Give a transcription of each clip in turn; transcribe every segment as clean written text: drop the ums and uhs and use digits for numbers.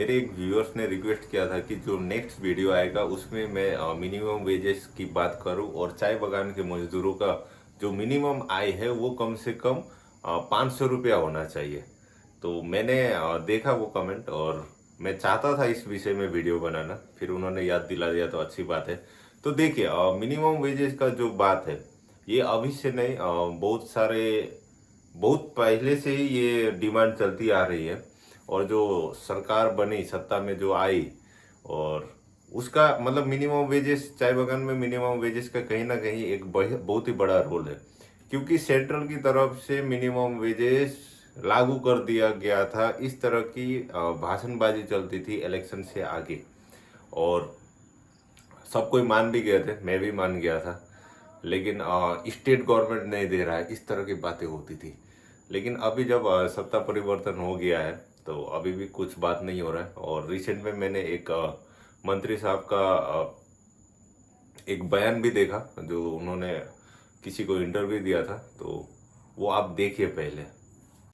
मेरे एक व्यूअर्स ने रिक्वेस्ट किया था कि जो नेक्स्ट वीडियो आएगा उसमें मैं मिनिमम वेजेस की बात करूं और चाय बागान के मजदूरों का जो मिनिमम आय है वो कम से कम 500 रुपया होना चाहिए। तो मैंने देखा वो कमेंट और मैं चाहता था इस विषय में वीडियो बनाना, फिर उन्होंने याद दिला दिया तो अच्छी बात है। तो देखिए, मिनिमम वेजेस का जो बात है ये अभी से नहीं, बहुत पहले से ही ये डिमांड चलती आ रही है। और जो सरकार बनी, सत्ता में जो आई, और उसका मतलब मिनिमम वेजेस, चाय बागान में मिनिमम वेजेस का कहीं ना कहीं एक बहुत ही बड़ा रोल है, क्योंकि सेंट्रल की तरफ से मिनिमम वेजेस लागू कर दिया गया था। इस तरह की भाषणबाजी चलती थी इलेक्शन से आगे, और सब कोई मान भी गए थे, मैं भी मान गया था। लेकिन स्टेट गवर्नमेंट नहीं दे रहा है, इस तरह की बातें होती थी। लेकिन अभी जब सत्ता परिवर्तन हो गया है तो अभी भी कुछ बात नहीं हो रहा है। और रिसेंट में मैंने एक मंत्री साहब का एक बयान भी देखा, जो उन्होंने किसी को इंटरव्यू दिया था, तो वो आप देखिए पहले।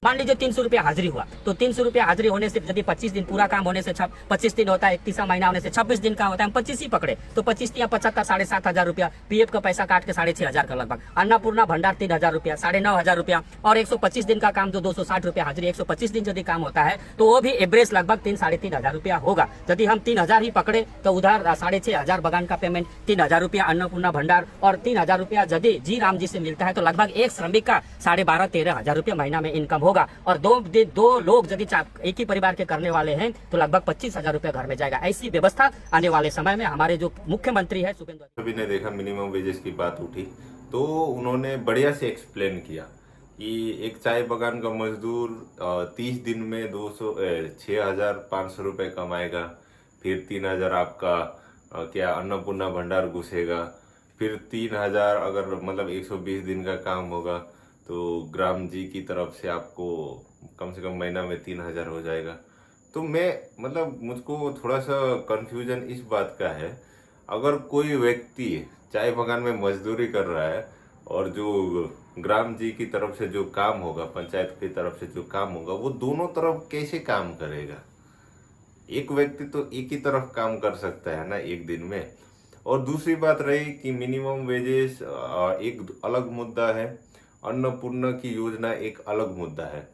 मान लीजिए 300 रुपया हाजिरी हुआ, तो 300 रुपया हाजिरी होने से यदि 25 दिन पूरा काम होने से 25 दिन होता है, 31वां महीना होने से 26 दिन का होता है, हम 25 ही पकड़े तो 25 या 75, 7,500 रुपया पीएफ का पैसा काट के 6,500 का लगभग, अन्नपूर्णा भंडार 3,000 रुपया, 9,500 रुपया, और 125 दिन का काम जो 260 रुपया हाजिरी, 125 दिन यदि काम होता है तो वो भी एवरेज लगभग 3,500 रुपया होगा। यदि हम 3,000 ही पकड़े तो उधर 6,500 बगान का पेमेंट, 3,000 रुपया अन्नपूर्णा भंडार और 3,000 रुपया यदि जी राम जी से मिलता है तो लगभग एक श्रमिक का 12,500-13,000 रुपया महीना में इनकम होगा। और दो लोग यदि एक ही परिवार के करने वाले हैं तो लगभग 25,000 रुपया घर में जाएगा। ऐसी व्यवस्था आने वाले समय में हमारे जो मुख्यमंत्री है शुभेंदु सभी ने देखा, मिनिमम वेजेस की बात उठी तो उन्होंने बढ़िया से एक्सप्लेन किया कि एक चाय बागान का मजदूर 30 दिन में 6,500 रुपये कमाएगा, फिर 3,000 आपका क्या अन्नपूर्णा भंडार घुसेगा, फिर 3,000 अगर मतलब 120 दिन का काम होगा तो ग्राम जी की तरफ से आपको कम से कम महीना में 3,000 हो जाएगा। तो मैं मतलब मुझको थोड़ा सा कंफ्यूजन इस बात का है, अगर कोई व्यक्ति चाय बागान में मजदूरी कर रहा है और जो ग्राम जी की तरफ से जो काम होगा, पंचायत की तरफ से जो काम होगा, वो दोनों तरफ कैसे काम करेगा? एक व्यक्ति तो एक ही तरफ काम कर सकता है ना एक दिन में। और दूसरी बात रही कि मिनिमम वेजेस एक अलग मुद्दा है, अन्नपूर्णा की योजना एक अलग मुद्दा है।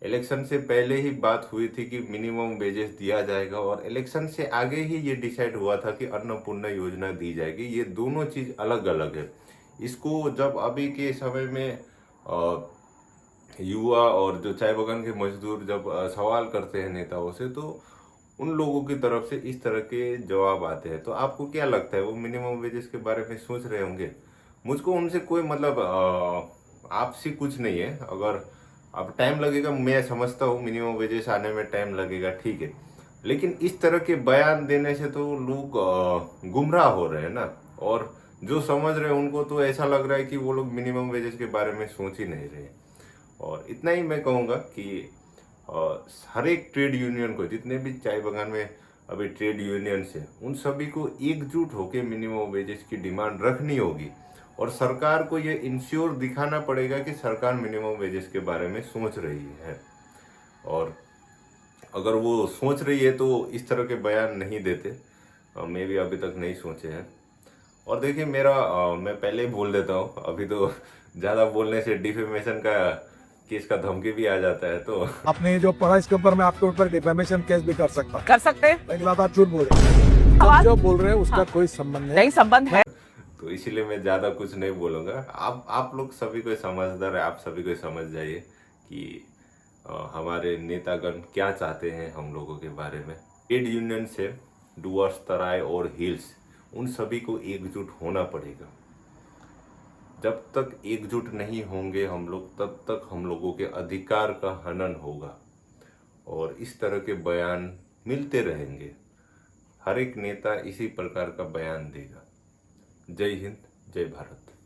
इलेक्शन से पहले ही बात हुई थी कि मिनिमम वेजेस दिया जाएगा, और इलेक्शन से आगे ही ये डिसाइड हुआ था कि अन्नपूर्णा योजना दी जाएगी। ये दोनों चीज अलग अलग है। इसको जब अभी के समय में युवा और जो चाय बागान के मजदूर जब सवाल करते हैं नेताओं से, तो उन लोगों की तरफ से इस तरह के जवाब आते हैं। तो आपको क्या लगता है, वो मिनिमम वेजेस के बारे में सोच रहे होंगे? मुझको उनसे कोई मतलब आपसी कुछ नहीं है। अगर अब टाइम लगेगा, मैं समझता हूँ मिनिमम वेजेस आने में टाइम लगेगा, ठीक है। लेकिन इस तरह के बयान देने से तो लोग गुमराह हो रहे हैं ना, और जो समझ रहे हैं उनको तो ऐसा लग रहा है कि वो लोग मिनिमम वेजेस के बारे में सोच ही नहीं रहे। और इतना ही मैं कहूँगा कि हर एक ट्रेड यूनियन को, जितने भी चाय बागान में अभी ट्रेड यूनियंस है, उन सभी को एकजुट होकर मिनिमम वेजेस की डिमांड रखनी होगी। और सरकार को ये इंश्योर दिखाना पड़ेगा कि सरकार मिनिमम वेजेस के बारे में सोच रही है। और अगर वो सोच रही है तो इस तरह के बयान नहीं देते। मैं भी अभी तक नहीं सोचे हैं। और देखिए, मैं पहले ही बोल देता हूँ, अभी तो ज़्यादा बोलने से डिफेमेशन का केस का धमकी भी आ जाता है। तो आपने जो पढ़ा इसके ऊपर मैं आपके ऊपर डिफेमेशन केस भी कर सकता हूँ। कर सकते हैं। पहली बात, आप झूठ बोल रहे हैं। आप जो बोल रहे हैं उसका कोई संबंध नहीं संबंध है। तो इसीलिए मैं ज़्यादा कुछ नहीं बोलूँगा। आप लोग सभी कोई समझदार है, आप सभी को समझ जाइए कि हमारे नेतागण क्या चाहते हैं हम लोगों के बारे में। ट्रेड यूनियन से डुअर्स, तराई और हिल्स, उन सभी को एकजुट होना पड़ेगा। जब तक एकजुट नहीं होंगे हम लोग, तब तक हम लोगों के अधिकार का हनन होगा, और इस तरह के बयान मिलते रहेंगे। हर एक नेता इसी प्रकार का बयान देगा। जय हिंद, जय भारत।